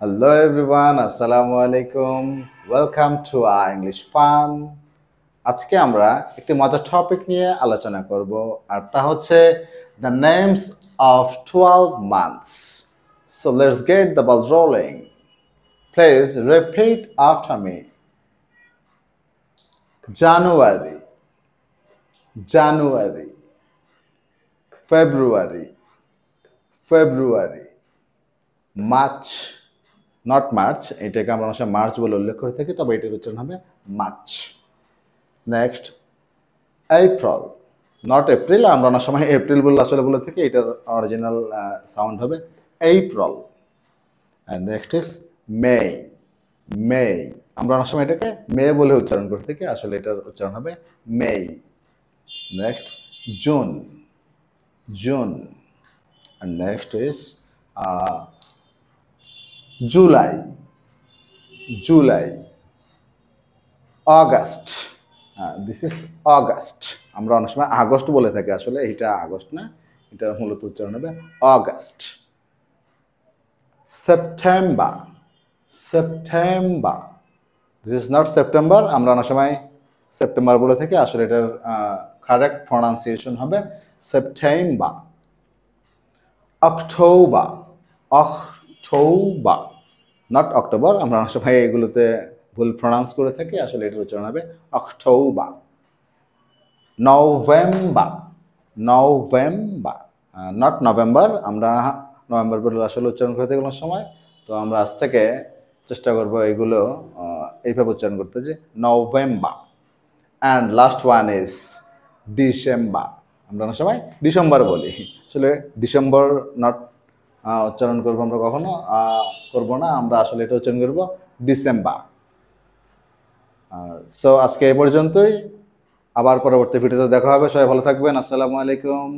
Hello everyone, Assalamu alaikum. Welcome to our English Fun. আজকে আমরা একটি মজার টপিক নিয়ে আলোচনা করব আর তা হচ্ছে the names of 12 months. So let's get the ball rolling. Please repeat after me. January, January, February, February, March, not March, এটাকে আমরা অবশ্যই মার্চ বলে উল্লেখ করে থাকি, তবে এটার উচ্চারণ হবে March. Next April, not April, আমরা অনেক সময় এপ্রিল বলে আসলে বলে থাকি, এটার অরিজিনাল সাউন্ড হবে এপ্রিল। অ্যান্ড নেক্সট ইজ মে, মে, আমরা অনেক সময় এটাকে মে বলে উচ্চারণ করে থাকি, আসলে এটার উচ্চারণ হবে May. Next June, June. And next is July, July. August, this is August, আমরা অনেক সময় আগস্ট বলে থাকি, আসলে এটা আগস্ট না, এটা মূলত উচ্চারণ হবে August. September, September, this is not September, আমরা অনেক সময় সেপ্টেম্বর বলে থাকি, আসলে এটার কারেক্ট প্রনাউন্সিয়েশন হবে September. October, October, not October, আমরা অনেক সময় এগুলোতে ভুল প্রনাউন্স করে থাকি, আসলে এটার উচ্চারণ হবে October. November, November, not November, আমরা নভেম্বর বলে আসলে উচ্চারণ করে থাকি কোনো সময়, তো আমরা আজ থেকে চেষ্টা করবো এগুলো এইভাবে উচ্চারণ করতে, যে November. And last one is December, আমরা অনেক সময় ডিসেম্বর বলি, আসলে ডিসেম্বর নট উচ্চারণ করবো আমরা কখনো করবো না, আমরা আসলে এটা উচ্চারণ করবো ডিসেম্বর। সো আজকে এই পর্যন্তই, আবার পরবর্তী ভিডিওতে দেখা হবে, সবাই ভালো থাকবেন, আসসালামু আলাইকুম।